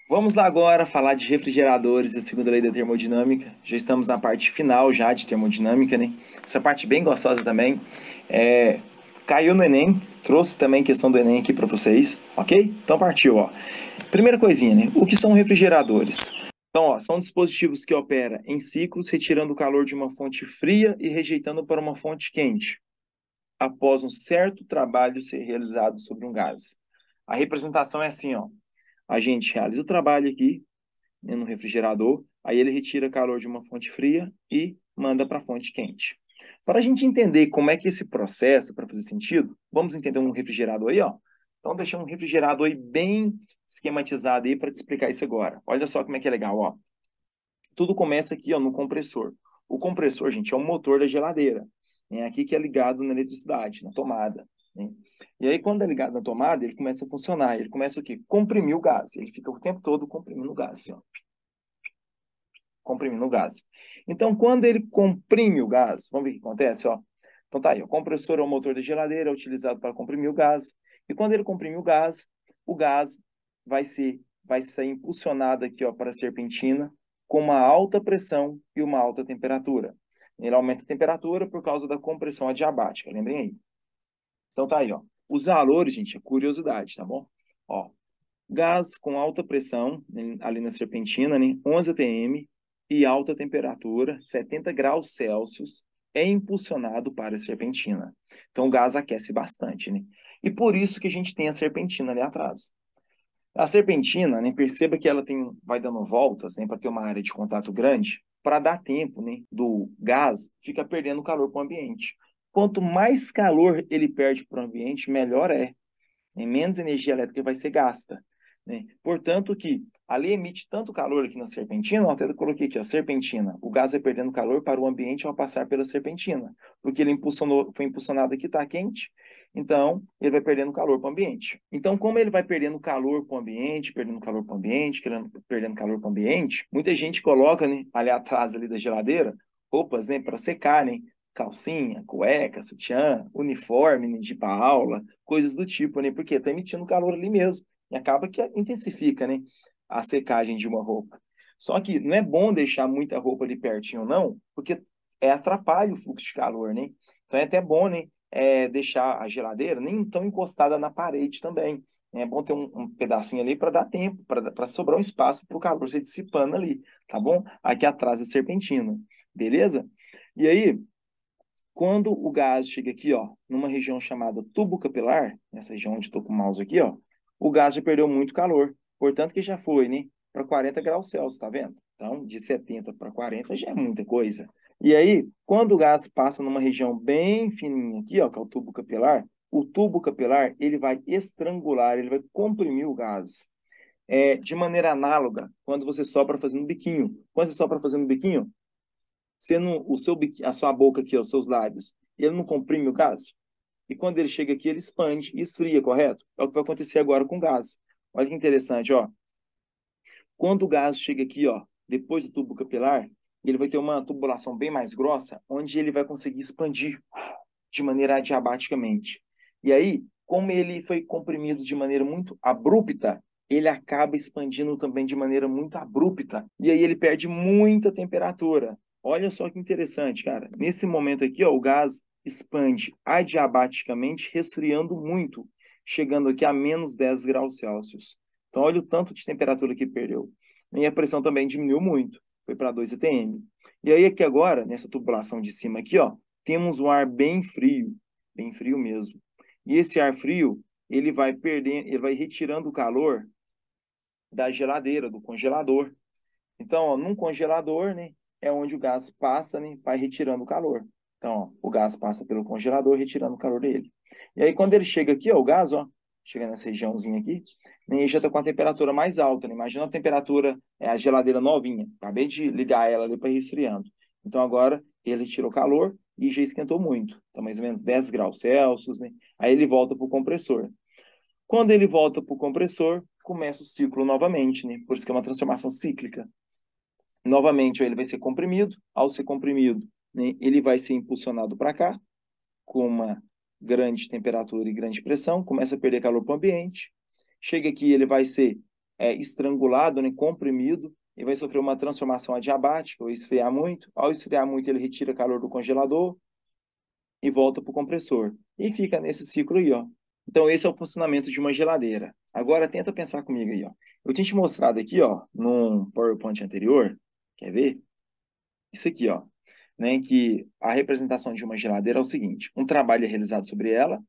Vamos lá agora falar de refrigeradores e a segunda lei da termodinâmica. Já estamos na parte final já de termodinâmica, né? Essa parte bem gostosa também. É, Caiu no Enem, trouxe também questão do Enem aqui para vocês, ok? Então partiu, ó. Primeira coisinha, né? O que são refrigeradores? Então, ó, são dispositivos que operam em ciclos, retirando o calor de uma fonte fria e rejeitando para uma fonte quente, após um certo trabalho ser realizado sobre um gás. A representação é assim, ó. A gente realiza o trabalho aqui, né, no refrigerador, aí ele retira calor de uma fonte fria e manda para a fonte quente. Para a gente entender como é que esse processo, para fazer sentido, vamos entender um refrigerador aí, ó. Então, deixar um refrigerador aí bem esquematizado aí para te explicar isso agora. Olha só como é que é legal, ó. Tudo começa aqui, ó, no compressor. O compressor, gente, é o motor da geladeira. É aqui que é ligado na eletricidade, na tomada, né? E aí, quando é ligado na tomada, ele começa a funcionar. Ele começa o quê? Comprimir o gás. Ele fica o tempo todo comprimindo o gás, assim, ó, comprimindo o gás. Então, quando ele comprime o gás, vamos ver o que acontece, ó. Então tá aí, o compressor é o motor da geladeira, é utilizado para comprimir o gás. E quando ele comprime o gás vai ser impulsionado aqui, ó, para a serpentina com uma alta pressão e uma alta temperatura. Ele aumenta a temperatura por causa da compressão adiabática, lembrem aí. Então tá aí, ó. Os valores, gente, é curiosidade, tá bom? Ó, gás com alta pressão, né, ali na serpentina, né, 11 atm, e alta temperatura, 70 graus Celsius, é impulsionado para a serpentina. Então o gás aquece bastante, né? E por isso que a gente tem a serpentina ali atrás. A serpentina, né, perceba que ela vai dando voltas, né, para ter uma área de contato grande, para dar tempo, né, do gás ficar perdendo calor para o ambiente. Quanto mais calor ele perde para o ambiente, melhor é, né? Menos energia elétrica vai ser gasta, né? Portanto, que ali emite tanto calor aqui na serpentina, ó, até eu coloquei aqui, ó, serpentina. O gás vai perdendo calor para o ambiente ao passar pela serpentina, porque ele foi impulsionado aqui, está quente, então ele vai perdendo calor para o ambiente. Então, como ele vai perdendo calor para o ambiente, perdendo calor para o ambiente, perdendo calor para o ambiente, muita gente coloca, né, ali atrás ali da geladeira, roupas, né, para secar, né? Calcinha, cueca, sutiã, uniforme, né, de ir para aula, coisas do tipo, né? Porque está emitindo calor ali mesmo. E acaba que intensifica, né, a secagem de uma roupa. Só que não é bom deixar muita roupa ali pertinho, não, porque atrapalha o fluxo de calor, né? Então é até bom, né, deixar a geladeira nem tão encostada na parede também. É bom ter um pedacinho ali para dar tempo, para sobrar um espaço para o calor se dissipando ali, tá bom? Aqui atrás é serpentina, beleza? E aí, quando o gás chega aqui, ó, numa região chamada tubo capilar, nessa região onde estou com o mouse aqui, ó, o gás já perdeu muito calor. Portanto, que já foi, né, para 40 graus Celsius, tá vendo? Então, de 70 para 40 já é muita coisa. E aí, quando o gás passa numa região bem fininha aqui, ó, que é o tubo capilar, ele vai estrangular, ele vai comprimir o gás. De maneira análoga, quando você sopra fazendo biquinho. Quando você sopra fazendo biquinho, você não, a sua boca aqui, os seus lábios, ele não comprime o gás? E quando ele chega aqui, ele expande e esfria, correto? É o que vai acontecer agora com o gás. Olha que interessante, ó. Quando o gás chega aqui, ó, depois do tubo capilar, ele vai ter uma tubulação bem mais grossa, onde ele vai conseguir expandir de maneira adiabaticamente. E aí, como ele foi comprimido de maneira muito abrupta, ele acaba expandindo também de maneira muito abrupta. E aí ele perde muita temperatura. Olha só que interessante, cara. Nesse momento aqui, ó, o gás expande adiabaticamente, resfriando muito, chegando aqui a menos 10 graus Celsius. Então, olha o tanto de temperatura que perdeu. E a pressão também diminuiu muito, foi para 2 atm. E aí, aqui agora, nessa tubulação de cima aqui, ó, temos um ar bem frio mesmo. E esse ar frio, ele vai retirando o calor da geladeira, do congelador. Então, ó, num congelador, né, é onde o gás passa, né, vai retirando o calor. Então, ó, o gás passa pelo congelador, retirando o calor dele. E aí, quando ele chega aqui, ó, o gás, ó, chega nessa regiãozinha aqui, né, ele já está com a temperatura mais alta, né? Imagina a temperatura, a geladeira novinha. Acabei de ligar ela ali para ir resfriando. Então, agora, ele tirou calor e já esquentou muito. Então, mais ou menos 10 graus Celsius, né? Aí ele volta para o compressor. Quando ele volta para o compressor, começa o ciclo novamente, né? Por isso que é uma transformação cíclica. Novamente, ele vai ser comprimido. Ao ser comprimido, né, ele vai ser impulsionado para cá, com uma grande temperatura e grande pressão, começa a perder calor para o ambiente. Chega aqui, ele vai ser estrangulado, né, comprimido, e vai sofrer uma transformação adiabática, ou esfriar muito. Ao esfriar muito, ele retira calor do congelador e volta para o compressor. E fica nesse ciclo aí, ó. Então, esse é o funcionamento de uma geladeira. Agora, tenta pensar comigo aí, ó. Eu tinha te mostrado aqui, ó, num PowerPoint anterior, quer ver? Isso aqui, ó, né, que a representação de uma geladeira é o seguinte: um trabalho é realizado sobre ela,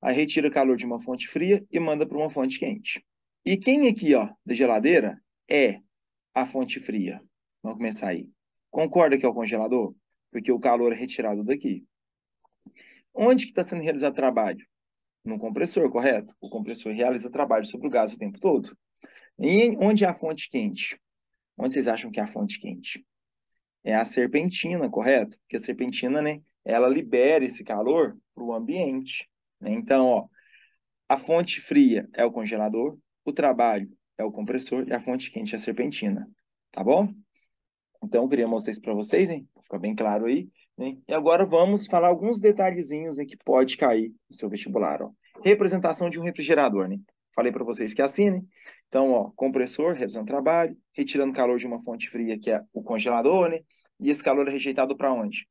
aí retira calor de uma fonte fria e manda para uma fonte quente. E quem aqui, ó, da geladeira é a fonte fria? Vamos começar aí. Concorda que é o congelador? Porque o calor é retirado daqui. Onde que está sendo realizado o trabalho? No compressor, correto? O compressor realiza trabalho sobre o gás o tempo todo. E onde é a fonte quente? Onde vocês acham que é a fonte quente? É a serpentina, correto? Porque a serpentina, né, ela libera esse calor para o ambiente, né? Então, ó, a fonte fria é o congelador, o trabalho é o compressor e a fonte quente é a serpentina, tá bom? Então, eu queria mostrar isso para vocês, hein? Pra ficar bem claro aí, né? E agora vamos falar alguns detalhezinhos em que pode cair no seu vestibular, ó. Representação de um refrigerador, né? Falei para vocês que é assim, né? Então, ó, compressor, realizando trabalho, retirando calor de uma fonte fria, que é o congelador, né? E esse calor é rejeitado para onde?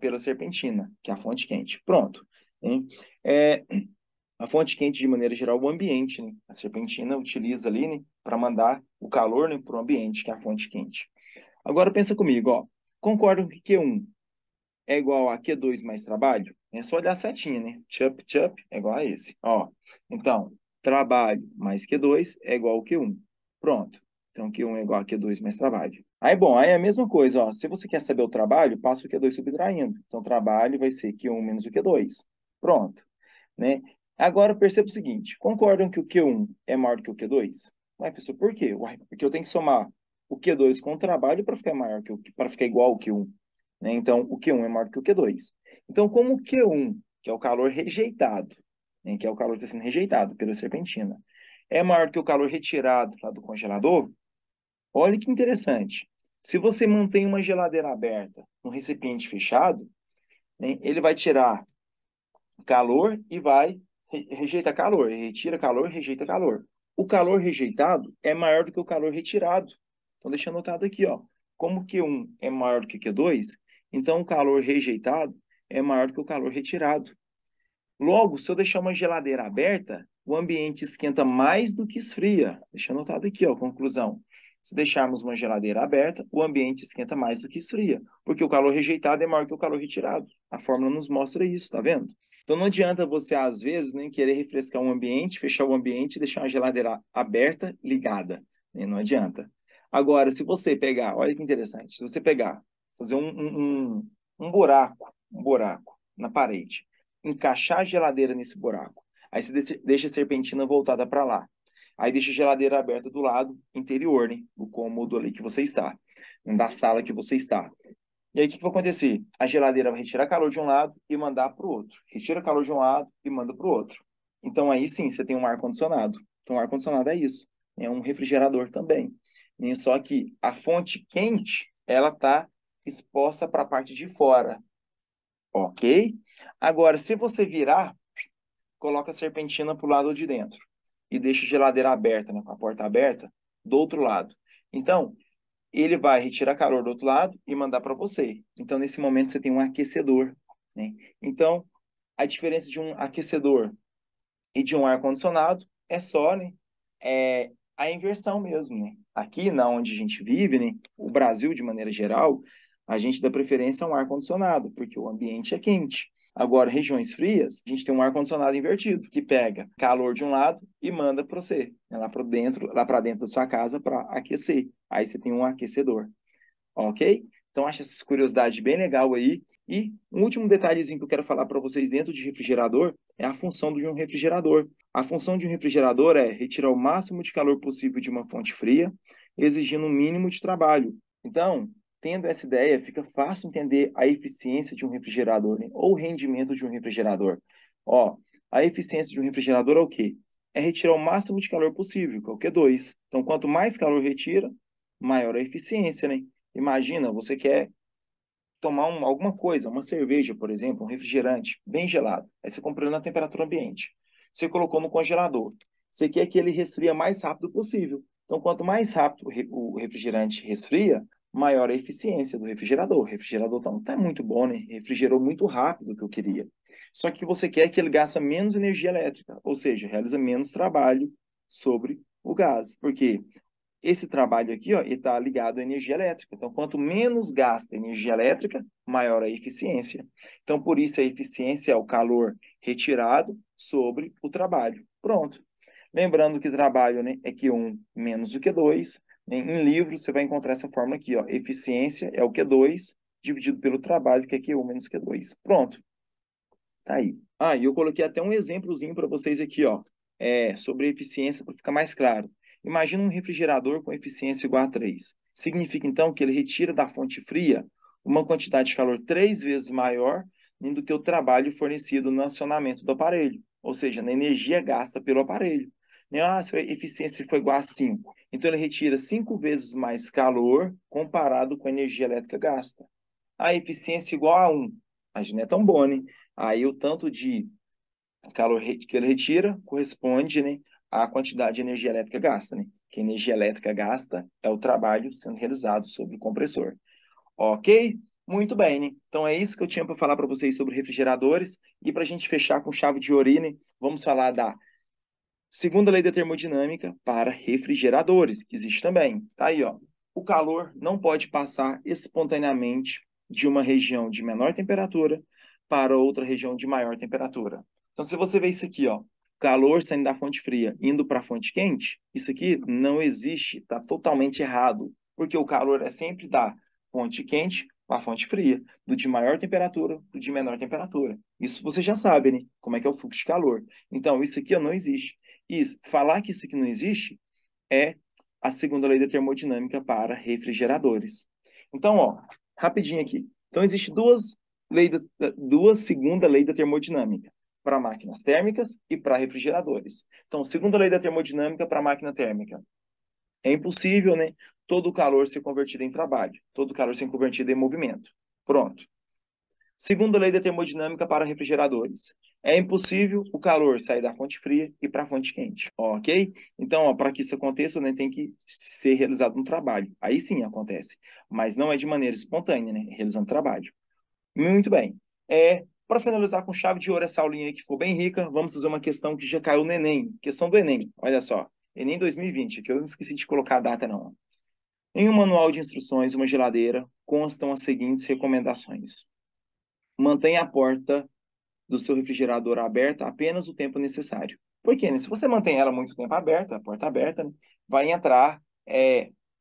Pela serpentina, que é a fonte quente. Pronto, hein? A fonte quente, de maneira geral, o ambiente, né? A serpentina utiliza ali, né, para mandar o calor, né, para o ambiente, que é a fonte quente. Agora pensa comigo, ó. Concordam que Q1 é igual a Q2 mais trabalho? É só olhar a setinha, né? Chup, chup é igual a esse. Ó, então, trabalho mais Q2 é igual ao Q1. Pronto. Então, Q1 é igual a Q2 mais trabalho. Aí, bom, aí é a mesma coisa, ó. Se você quer saber o trabalho, passa o Q2 subtraindo. Então, trabalho vai ser Q1 menos o Q2. Pronto, né? Agora, perceba o seguinte. Concordam que o Q1 é maior do que o Q2? Ué, professor, por quê? Ué, porque eu tenho que somar o Q2 com o trabalho para ficar maior para ficar igual ao Q1, né? Então, o Q1 é maior que o Q2. Então, como o Q1, que é o calor rejeitado, né, que é o calor que está sendo rejeitado pela serpentina, é maior que o calor retirado lá do congelador, olha que interessante. Se você mantém uma geladeira aberta, um recipiente fechado, né, ele vai tirar calor e vai rejeitar calor, retira calor, rejeita calor. O calor rejeitado é maior do que o calor retirado. Então, deixa anotado aqui, ó. Como Q1 é maior do que Q2, então o calor rejeitado é maior do que o calor retirado. Logo, se eu deixar uma geladeira aberta, o ambiente esquenta mais do que esfria. Deixa anotado aqui, ó, conclusão. Se deixarmos uma geladeira aberta, o ambiente esquenta mais do que esfria, porque o calor rejeitado é maior que o calor retirado. A fórmula nos mostra isso, tá vendo? Então não adianta você, às vezes, nem querer refrescar um ambiente, fechar o ambiente e deixar uma geladeira aberta, ligada, né? Não adianta. Agora, se você pegar, olha que interessante, se você pegar, fazer um buraco na parede, encaixar a geladeira nesse buraco. Aí você deixa a serpentina voltada para lá. Aí deixa a geladeira aberta do lado interior, né? Do cômodo ali que você está, da sala que você está. E aí o que vai acontecer? A geladeira vai retirar calor de um lado e mandar para o outro. Retira calor de um lado e manda para o outro. Então aí sim você tem um ar-condicionado. Então, ar-condicionado é isso. É um refrigerador também. E só que a fonte quente, ela está exposta para a parte de fora. Ok? Agora, se você virar, coloca a serpentina para o lado de dentro e deixa a geladeira aberta, né, com a porta aberta, do outro lado. Então, ele vai retirar calor do outro lado e mandar para você. Então, nesse momento, você tem um aquecedor, né? Então, a diferença de um aquecedor e de um ar-condicionado é só, né, a inversão mesmo, né? Aqui, na onde a gente vive, né, o Brasil, de maneira geral, a gente dá preferência a um ar-condicionado, porque o ambiente é quente. Agora, regiões frias, a gente tem um ar-condicionado invertido, que pega calor de um lado e manda para você, né, lá para dentro da sua casa para aquecer. Aí você tem um aquecedor, ok? Então, acho essa curiosidade bem legal aí. E um último detalhezinho que eu quero falar para vocês dentro de refrigerador é a função de um refrigerador. A função de um refrigerador é retirar o máximo de calor possível de uma fonte fria, exigindo um mínimo de trabalho. Então, tendo essa ideia, fica fácil entender a eficiência de um refrigerador, né? Ou o rendimento de um refrigerador. Ó, a eficiência de um refrigerador é o quê? É retirar o máximo de calor possível, que é o Q2. Então, quanto mais calor retira, maior a eficiência, né? Imagina, você quer tomar alguma coisa, uma cerveja, por exemplo, um refrigerante bem gelado. Aí você comprou na temperatura ambiente. Você colocou no congelador. Você quer que ele resfria o mais rápido possível. Então, quanto mais rápido o refrigerante resfria, maior a eficiência do refrigerador. O refrigerador tá muito bom, né? Refrigerou muito rápido o que eu queria. Só que você quer que ele gaste menos energia elétrica, ou seja, realiza menos trabalho sobre o gás. Porque esse trabalho aqui, ó, está ligado à energia elétrica. Então, quanto menos gasta energia elétrica, maior a eficiência. Então, por isso a eficiência é o calor retirado sobre o trabalho. Pronto. Lembrando que trabalho, né, é Q1 menos o Q2. Em livros, você vai encontrar essa fórmula aqui, ó. Eficiência é o Q2 dividido pelo trabalho, que é Q1 menos Q2. Pronto. Tá aí. Ah, e eu coloquei até um exemplozinho para vocês aqui, ó, sobre eficiência, para ficar mais claro. Imagina um refrigerador com eficiência igual a 3. Significa, então, que ele retira da fonte fria uma quantidade de calor 3 vezes maior do que o trabalho fornecido no acionamento do aparelho, ou seja, na energia gasta pelo aparelho. Ah, se a eficiência for igual a 5. Então, ele retira 5 vezes mais calor comparado com a energia elétrica gasta. A eficiência igual a 1. Mas não é tão bom, né? Aí o tanto de calor que ele retira corresponde, né, à quantidade de energia elétrica gasta, né? Que a energia elétrica gasta é o trabalho sendo realizado sobre o compressor. Ok? Muito bem, né? Então é isso que eu tinha para falar para vocês sobre refrigeradores. E para a gente fechar com chave de ouro, né, vamos falar da segunda lei da termodinâmica para refrigeradores, que existe também. Tá aí, ó. O calor não pode passar espontaneamente de uma região de menor temperatura para outra região de maior temperatura. Então, se você vê isso aqui, ó, calor saindo da fonte fria indo para a fonte quente, isso aqui não existe, está totalmente errado, porque o calor é sempre da fonte quente para a fonte fria, do de maior temperatura para o de menor temperatura. Isso você já sabe, né? Como é que é o fluxo de calor. Então, isso aqui ó, não existe. E falar que isso aqui não existe é a segunda lei da termodinâmica para refrigeradores. Então, ó, rapidinho aqui. Então, existe duas segunda lei da termodinâmica para máquinas térmicas e para refrigeradores. Então, segunda lei da termodinâmica para máquina térmica. É impossível, né, todo o calor ser convertido em trabalho, todo o calor ser convertido em movimento. Pronto. Segunda lei da termodinâmica para refrigeradores. É impossível o calor sair da fonte fria e para a fonte quente, ok? Então, para que isso aconteça, né, tem que ser realizado um trabalho. Aí sim acontece, mas não é de maneira espontânea, né, realizando trabalho. Muito bem. Para finalizar com chave de ouro essa aulinha aí que ficou bem rica, vamos fazer uma questão que já caiu no Enem. Questão do Enem, olha só. Enem 2020, que eu não esqueci de colocar a data não. Em um manual de instruções de uma geladeira, constam as seguintes recomendações. Mantenha a porta do seu refrigerador aberta apenas o tempo necessário. Por quê, né? Se você mantém ela muito tempo aberta, a porta aberta, né, vai entrar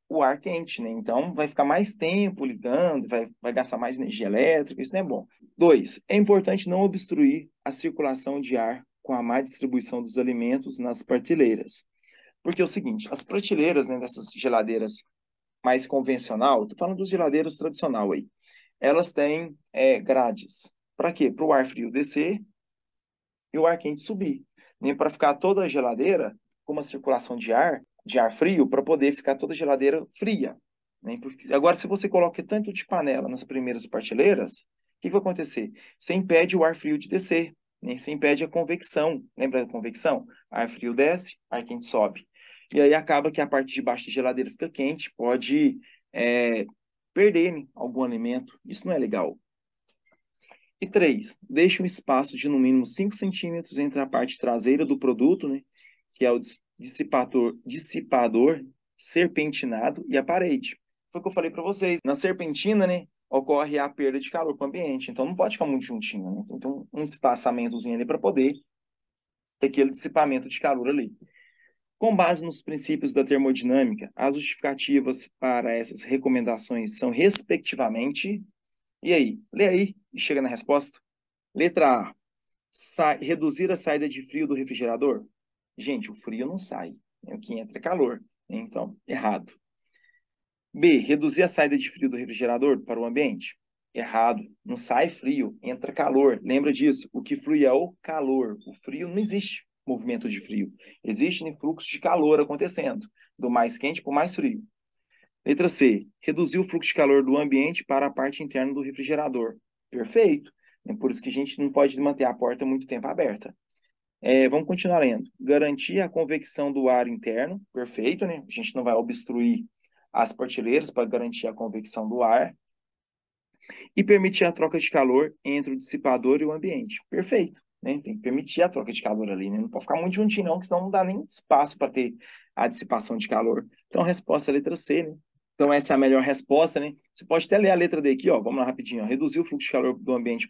o ar quente, né? Então, vai ficar mais tempo ligando, vai gastar mais energia elétrica, isso não é bom. 2. É importante não obstruir a circulação de ar com a má distribuição dos alimentos nas prateleiras. Porque é o seguinte, as prateleiras, né, dessas geladeiras mais convencional, tô falando dos geladeiros tradicional aí, elas têm grades. Para quê? Para o ar frio descer e o ar quente subir. Nem para ficar toda a geladeira com uma circulação de ar frio, para poder ficar toda a geladeira fria. Né? Porque, agora, se você coloca tanto de panela nas primeiras prateleiras, o que vai acontecer? Você impede o ar frio de descer. Né? Você impede a convecção. Lembra da convecção? Ar frio desce, ar quente sobe. E aí acaba que a parte de baixo da geladeira fica quente, pode perder, né, algum alimento. Isso não é legal. E 3, deixe um espaço de no mínimo 5 centímetros entre a parte traseira do produto, né, que é o dissipador serpentinado e a parede. Foi o que eu falei para vocês. Na serpentina, né, ocorre a perda de calor para o ambiente. Então não pode ficar muito juntinho, né? Então um espaçamentozinho ali para poder ter aquele dissipamento de calor ali. Com base nos princípios da termodinâmica, as justificativas para essas recomendações são, respectivamente, e aí? Lê aí e chega na resposta. Letra A. Reduzir a saída de frio do refrigerador? Gente, o frio não sai. O que entra é calor. Então, errado. B. Reduzir a saída de frio do refrigerador para o ambiente? Errado. Não sai frio, entra calor. Lembra disso. O que flui é o calor. O frio não existe movimento de frio. Existe fluxo de calor acontecendo, do mais quente para o mais frio. Letra C. Reduzir o fluxo de calor do ambiente para a parte interna do refrigerador. Perfeito. É por isso que a gente não pode manter a porta muito tempo aberta. Vamos continuar lendo. Garantir a convecção do ar interno, perfeito, né? A gente não vai obstruir as prateleiras para garantir a convecção do ar. E permitir a troca de calor entre o dissipador e o ambiente. Perfeito, né? Tem que permitir a troca de calor ali, né? Não pode ficar muito juntinho, não, porque senão não dá nem espaço para ter a dissipação de calor. Então, a resposta é a letra C, né? Então, essa é a melhor resposta, né? Você pode até ler a letra D aqui, ó. Vamos lá rapidinho, ó. Reduzir o fluxo de calor do ambiente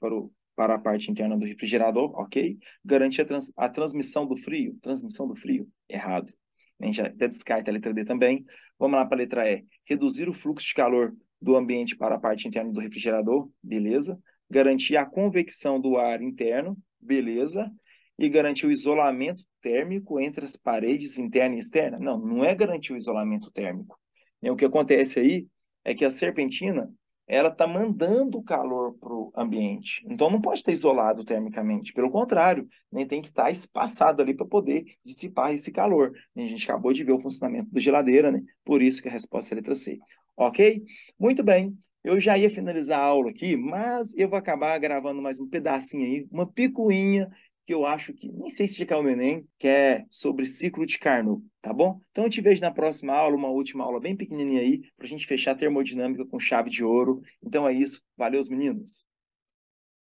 para a parte interna do refrigerador, ok? Garantir a transmissão do frio. Transmissão do frio, errado. A gente até descarta a letra D também. Vamos lá para a letra E. Reduzir o fluxo de calor do ambiente para a parte interna do refrigerador, beleza. Garantir a convecção do ar interno, beleza. E garantir o isolamento térmico entre as paredes interna e externa. Não, não é garantir o isolamento térmico. O que acontece aí é que a serpentina, ela está mandando calor para o ambiente. Então, não pode estar isolado termicamente. Pelo contrário, nem tem que estar espaçado ali para poder dissipar esse calor. A gente acabou de ver o funcionamento da geladeira, né? Por isso que a resposta é a letra C. Ok? Muito bem. Eu já ia finalizar a aula aqui, mas eu vou acabar gravando mais um pedacinho aí, uma picuinha que eu acho que, nem sei se já caiu no Enem, que é sobre ciclo de Carnot, tá bom? Então eu te vejo na próxima aula, uma última aula bem pequenininha aí, para a gente fechar a termodinâmica com chave de ouro. Então é isso. Valeu, os meninos!